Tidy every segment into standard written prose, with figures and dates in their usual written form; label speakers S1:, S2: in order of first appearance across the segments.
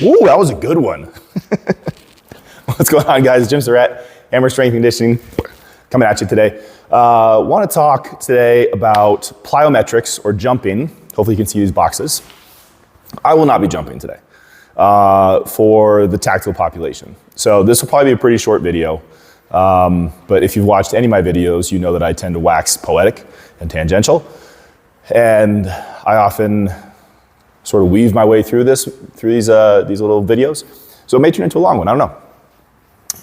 S1: Ooh, that was a good one. What's going on, guys? Jim Surratt, Hammer Strength Conditioning, coming at you today. Want to talk today about plyometrics or jumping. Hopefully you can see these boxes. I will not be jumping today for the tactical population. So this will probably be a pretty short video. But if you've watched any of my videos, you know that I tend to wax poetic and tangential. And I often sort of weave my way through these little videos. So it may turn into a long one, I don't know.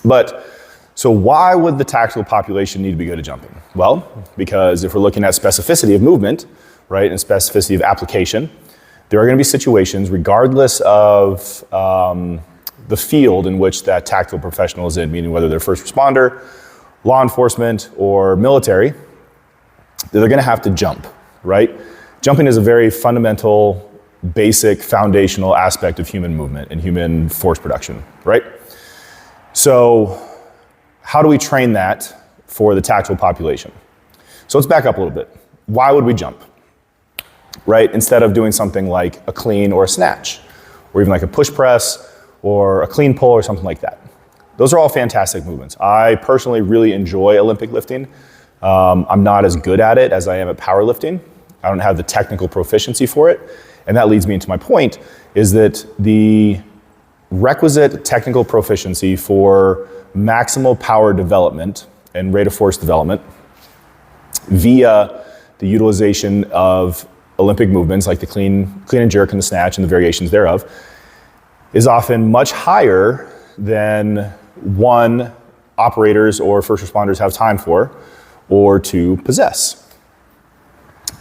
S1: But, so why would the tactical population need to be good at jumping? Well, because if we're looking at specificity of movement, right, and specificity of application, there are going to be situations, regardless of the field in which that tactical professional is in, meaning whether they're first responder, law enforcement, or military, that they're going to have to jump, right? Jumping is a very fundamental, basic, foundational aspect of human movement and human force production, right? So how do we train that for the tactical population? So let's back up a little bit. Why would we jump, right? Instead of doing something like a clean or a snatch, or even like a push press, or a clean pull, or something like that. Those are all fantastic movements. I personally really enjoy Olympic lifting. I'm not as good at it as I am at powerlifting. I don't have the technical proficiency for it. And that leads me into my point, is that the requisite technical proficiency for maximal power development and rate of force development via the utilization of Olympic movements like the clean and jerk and the snatch and the variations thereof is often much higher than one, operators or first responders have time for, or to possess.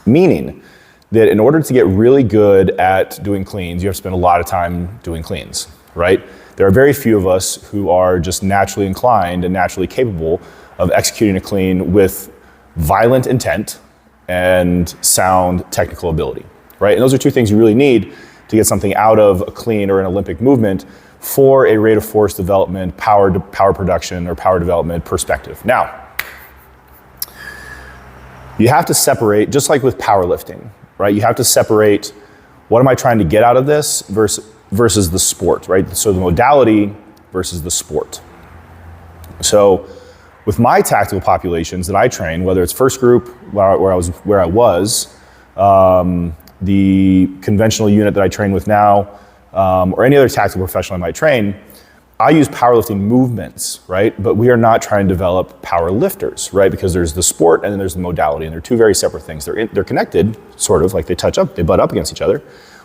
S1: Meaning that in order to get really good at doing cleans, you have to spend a lot of time doing cleans, right? There are very few of us who are just naturally inclined and naturally capable of executing a clean with violent intent and sound technical ability, right? And those are two things you really need to get something out of a clean or an Olympic movement for a rate of force development, power production, or power development perspective. Now, you have to separate, just like with powerlifting, right? You have to separate what am I trying to get out of this versus the sport, right? So the modality versus the sport. So with my tactical populations that I train, whether it's first group, where I was, the conventional unit that I train with now, or any other tactical professional I might train, I use powerlifting movements, right? But we are not trying to develop power lifters, right? Because there's the sport and then there's the modality, and they're two very separate things. They're connected, sort of, like they butt up against each other,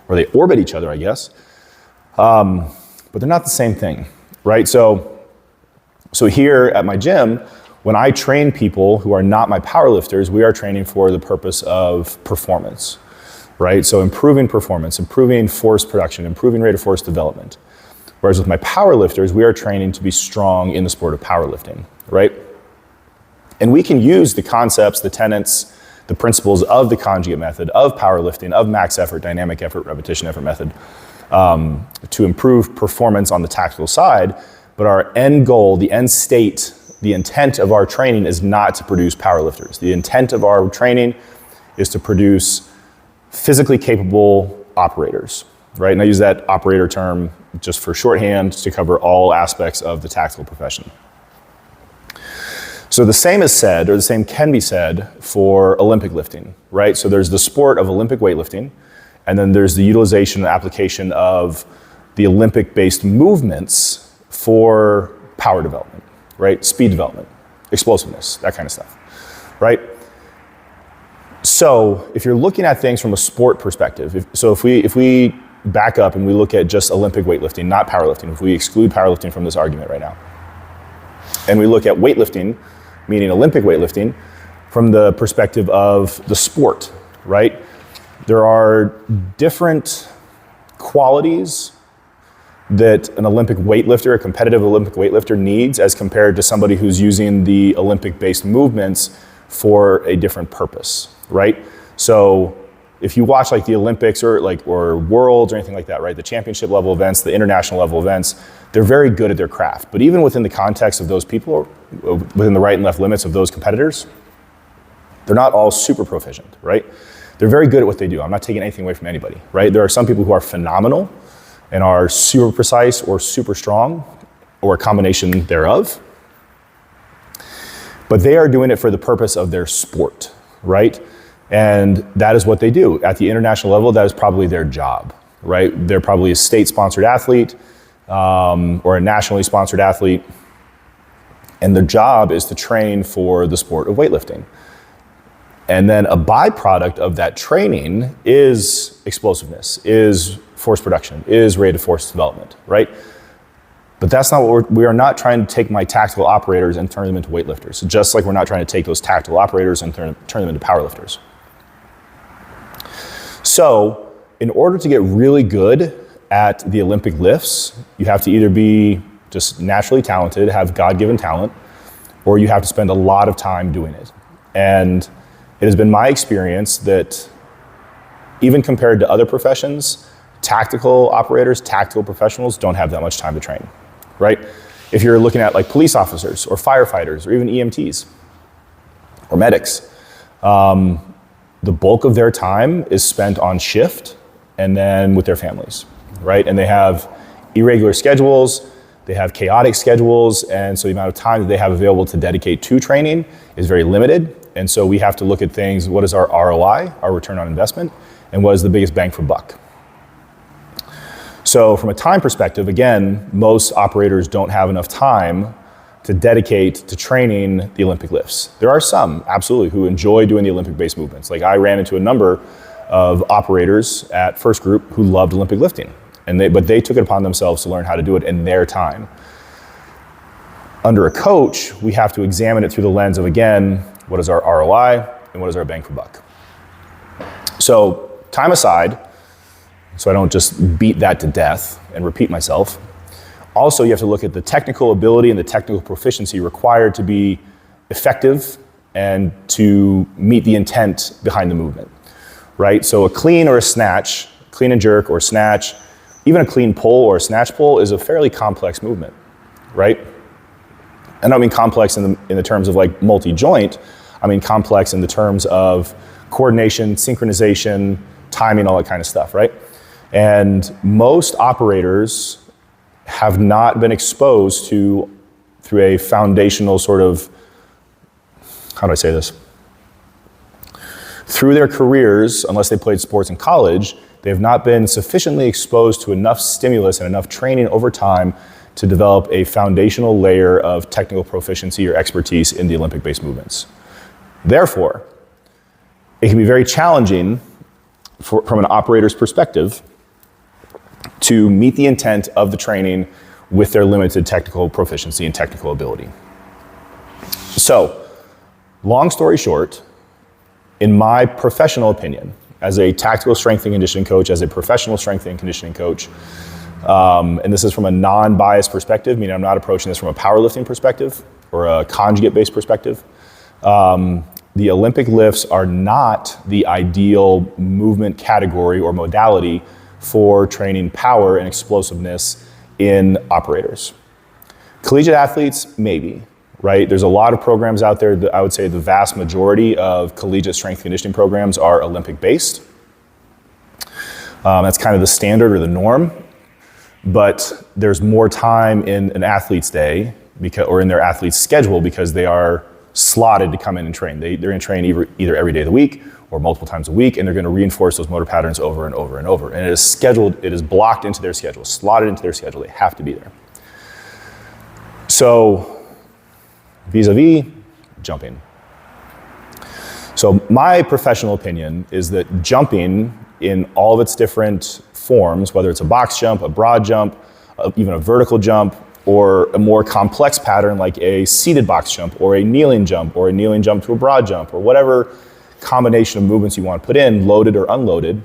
S1: or they orbit each other, I guess. But they're not the same thing, right? So here at my gym, when I train people who are not my power lifters, we are training for the purpose of performance, right? So improving performance, improving force production, improving rate of force development. Whereas with my power lifters, we are training to be strong in the sport of powerlifting, right? And we can use the concepts, the tenets, the principles of the conjugate method, of powerlifting, of max effort, dynamic effort, repetition effort method, to improve performance on the tactical side. But our end goal, the end state, the intent of our training is not to produce powerlifters. The intent of our training is to produce physically capable operators, right? And I use that operator term just for shorthand to cover all aspects of the tactical profession. So the same is said, or the same can be said for Olympic lifting, right? So there's the sport of Olympic weightlifting, and then there's the utilization and application of the Olympic-based movements for power development, right? Speed development, explosiveness, that kind of stuff, right? So if you're looking at things from a sport perspective, if we back up and we look at just Olympic weightlifting, not powerlifting, if we exclude powerlifting from this argument right now, and we look at weightlifting, meaning Olympic weightlifting, from the perspective of the sport, right? There are different qualities that an Olympic weightlifter, a competitive Olympic weightlifter needs as compared to somebody who's using the Olympic-based movements for a different purpose, right? So if you watch like the Olympics or Worlds or anything like that, right? The championship level events, the international level events, they're very good at their craft. But even within the context of those people, within the right and left limits of those competitors, they're not all super proficient, right? They're very good at what they do. I'm not taking anything away from anybody, right? There are some people who are phenomenal and are super precise or super strong, or a combination thereof. But they are doing it for the purpose of their sport, right? And that is what they do. At the international level, that is probably their job, right? They're probably a state-sponsored athlete or a nationally sponsored athlete, and their job is to train for the sport of weightlifting. And then a byproduct of that training is explosiveness, is force production, is rate of force development, right? But that's not what we are not trying to take my tactical operators and turn them into weightlifters, just like we're not trying to take those tactical operators and turn them into powerlifters. So in order to get really good at the Olympic lifts, you have to either be just naturally talented, have God-given talent, or you have to spend a lot of time doing it. And it has been my experience that even compared to other professions, tactical operators, tactical professionals don't have that much time to train, right? If you're looking at like police officers or firefighters or even EMTs or medics, the bulk of their time is spent on shift and then with their families, right? And they have irregular schedules, they have chaotic schedules, and so the amount of time that they have available to dedicate to training is very limited. And so we have to look at things, what is our ROI, our return on investment, and what is the biggest bang for buck? So from a time perspective, again, most operators don't have enough time to dedicate to training the Olympic lifts. There are some, absolutely, who enjoy doing the Olympic-based movements. Like I ran into a number of operators at First Group who loved Olympic lifting, but they took it upon themselves to learn how to do it in their time. Under a coach, we have to examine it through the lens of, again, what is our ROI and what is our bang for buck? So time aside, so I don't just beat that to death and repeat myself. Also, you have to look at the technical ability and the technical proficiency required to be effective and to meet the intent behind the movement, right? So a clean or a snatch, clean and jerk or snatch, even a clean pull or a snatch pull is a fairly complex movement, right? I don't mean complex in the terms of like multi-joint, I mean complex in the terms of coordination, synchronization, timing, all that kind of stuff, right? And most operators have not been exposed to, through a foundational sort of, how do I say this? Through their careers, unless they played sports in college, they have not been sufficiently exposed to enough stimulus and enough training over time to develop a foundational layer of technical proficiency or expertise in the Olympic-based movements. Therefore, it can be very challenging from an operator's perspective to meet the intent of the training with their limited technical proficiency and technical ability. So, long story short, in my professional opinion, as a tactical strength and conditioning coach, as a professional strength and conditioning coach, and this is from a non-biased perspective, meaning I'm not approaching this from a powerlifting perspective or a conjugate-based perspective. The Olympic lifts are not the ideal movement category or modality for training power and explosiveness in operators. Collegiate athletes, maybe, right? There's a lot of programs out there that I would say the vast majority of collegiate strength conditioning programs are Olympic-based. That's kind of the standard or the norm. But there's more time in an athlete's day or in their athlete's schedule because they are slotted to come in and train. They're going to train either every day of the week or multiple times a week, and they're going to reinforce those motor patterns over and over and over. And it is scheduled, it is blocked into their schedule, slotted into their schedule. They have to be there. So, vis-a-vis, jumping. So my professional opinion is that jumping in all of its different forms, whether it's a box jump, a broad jump, even a vertical jump, or a more complex pattern like a seated box jump or a kneeling jump to a broad jump, or whatever combination of movements you want to put in, loaded or unloaded,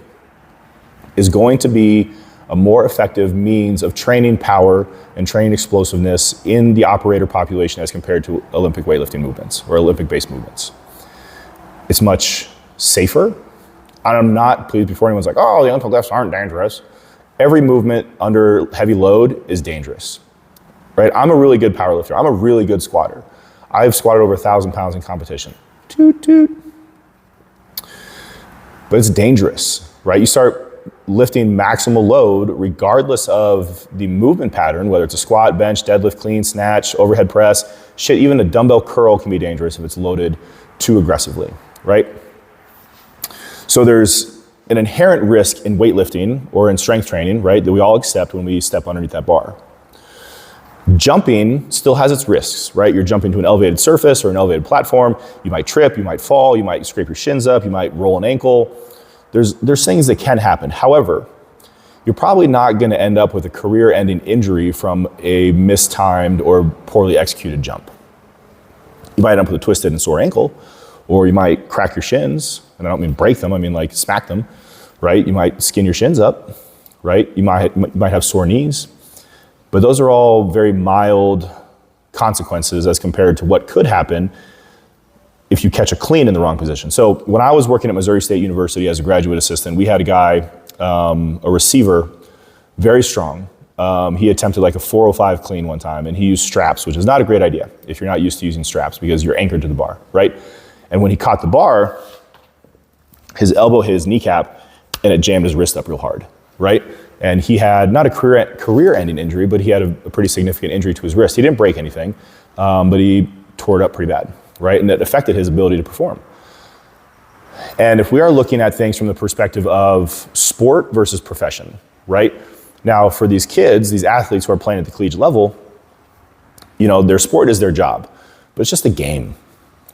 S1: is going to be a more effective means of training power and training explosiveness in the operator population as compared to Olympic weightlifting movements or Olympic-based movements. It's much safer. I'm not pleased before anyone's like, oh, the Olympic lifts aren't dangerous. Every movement under heavy load is dangerous, right? I'm a really good powerlifter. I'm a really good squatter. I've squatted over 1,000 pounds in competition. Toot, toot. But it's dangerous, right? You start lifting maximal load regardless of the movement pattern, whether it's a squat, bench, deadlift, clean, snatch, overhead press, shit, even a dumbbell curl can be dangerous if it's loaded too aggressively, right? So there's an inherent risk in weightlifting or in strength training, right, that we all accept when we step underneath that bar. Jumping still has its risks, right? You're jumping to an elevated surface or an elevated platform. You might trip, you might fall, you might scrape your shins up, you might roll an ankle. There's things that can happen. However, you're probably not going to end up with a career-ending injury from a mistimed or poorly executed jump. You might end up with a twisted and sore ankle, or you might crack your shins, and I don't mean break them, I mean like smack them, right? You might skin your shins up, right? You might have sore knees, but those are all very mild consequences as compared to what could happen if you catch a clean in the wrong position. So when I was working at Missouri State University as a graduate assistant, we had a guy, a receiver, very strong. He attempted like a 405 clean one time, and he used straps, which is not a great idea if you're not used to using straps because you're anchored to the bar, right? And when he caught the bar, his elbow hit his kneecap, and it jammed his wrist up real hard, right? And he had not a career-ending injury, but he had a pretty significant injury to his wrist. He didn't break anything, but he tore it up pretty bad, right? And that affected his ability to perform. And if we are looking at things from the perspective of sport versus profession, right? Now, for these kids, these athletes who are playing at the collegiate level, you know, their sport is their job, but it's just a game,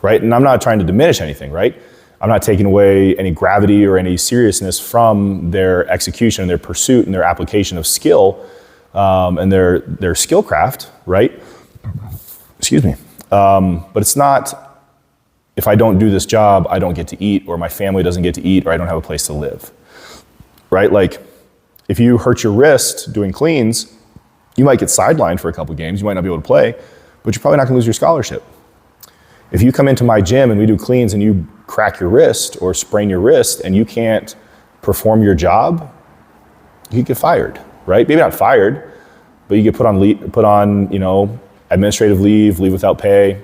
S1: right? And I'm not trying to diminish anything, right? I'm not taking away any gravity or any seriousness from their execution, their pursuit, and their application of skill, and their skill craft, right? Excuse me. But it's not, if I don't do this job, I don't get to eat, or my family doesn't get to eat, or I don't have a place to live, right? Like, if you hurt your wrist doing cleans, you might get sidelined for a couple games, you might not be able to play, but you're probably not gonna lose your scholarship. If you come into my gym and we do cleans and you crack your wrist or sprain your wrist and you can't perform your job, you could get fired, right? Maybe not fired, but you get put on, you know, administrative leave without pay.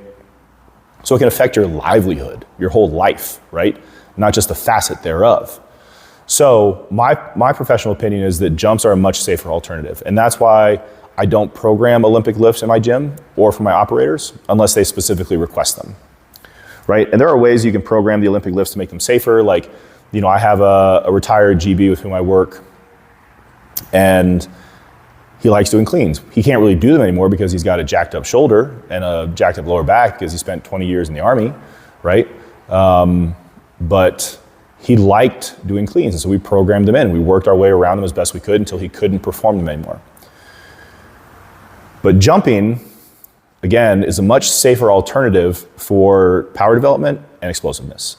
S1: So it can affect your livelihood, your whole life, right? Not just a facet thereof. So my professional opinion is that jumps are a much safer alternative. And that's why I don't program Olympic lifts in my gym or for my operators unless they specifically request them, right? And there are ways you can program the Olympic lifts to make them safer. Like, you know, I have a retired GB with whom I work, and he likes doing cleans. He can't really do them anymore because he's got a jacked up shoulder and a jacked up lower back because he spent 20 years in the Army, right? But he liked doing cleans, and so we programmed them in. We worked our way around them as best we could until he couldn't perform them anymore. But jumping, again, is a much safer alternative for power development and explosiveness.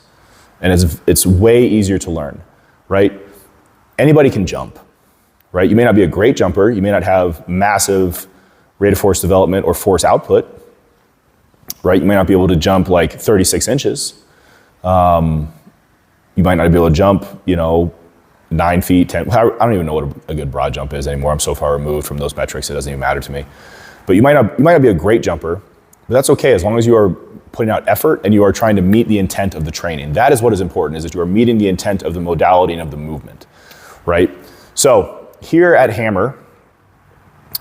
S1: And it's way easier to learn, right? Anybody can jump, right? You may not be a great jumper, you may not have massive rate of force development or force output, right? You may not be able to jump like 36 inches. You might not be able to jump, you know, 9 feet, 10, I don't even know what a good broad jump is anymore. I'm so far removed from those metrics, it doesn't even matter to me. But you might not be a great jumper, but that's okay as long as you are putting out effort and you are trying to meet the intent of the training. That is what is important, is that you are meeting the intent of the modality and of the movement, right? So here at Hammer,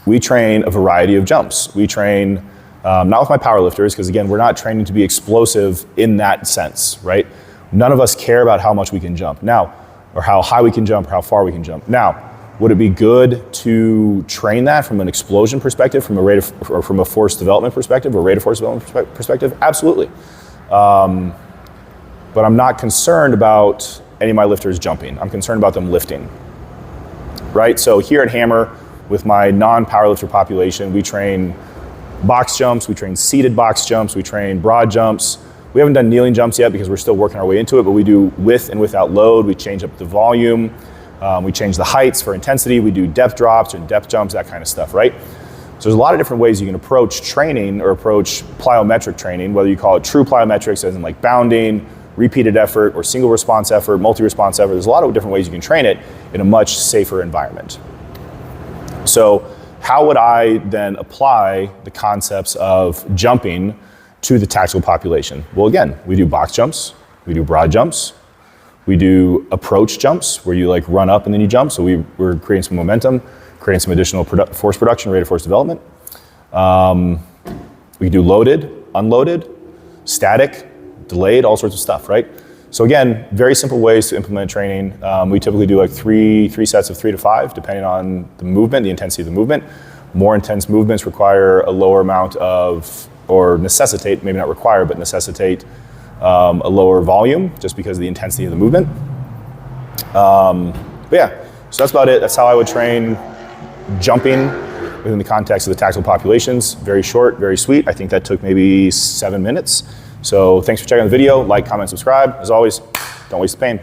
S1: we train a variety of jumps. We train, not with my powerlifters, because again, we're not training to be explosive in that sense, right? None of us care about how much we can jump now, or how high we can jump, or how far we can jump. Now, would it be good to train that from an explosion perspective, from a force development perspective, or rate of force development perspective? Absolutely. But I'm not concerned about any of my lifters jumping. I'm concerned about them lifting, right? So here at Hammer, with my non-powerlifter population, we train box jumps, we train seated box jumps, we train broad jumps. We haven't done kneeling jumps yet because we're still working our way into it, but we do with and without load. We change up the volume. We change the heights for intensity. We do depth drops and depth jumps, that kind of stuff, right? So there's a lot of different ways you can approach training or approach plyometric training, whether you call it true plyometrics, as in like bounding, repeated effort, or single response effort, multi-response effort. There's a lot of different ways you can train it in a much safer environment. So how would I then apply the concepts of jumping to the tactical population? Well, again, we do box jumps, we do broad jumps, We do approach jumps where you like run up and then you jump. So we're creating some momentum, creating some additional force production, rate of force development. We do loaded, unloaded, static, delayed, all sorts of stuff, right? So again, very simple ways to implement training. We typically do like three sets of 3 to 5, depending on the movement, the intensity of the movement. More intense movements require a lower amount of, or necessitate, maybe not require, but necessitate a lower volume just because of the intensity of the movement. But yeah, so that's about it. That's how I would train jumping within the context of the tactical populations. Very short, very sweet. I think that took maybe 7 minutes. So thanks for checking out the video. Like, comment, subscribe. As always, don't waste the pain.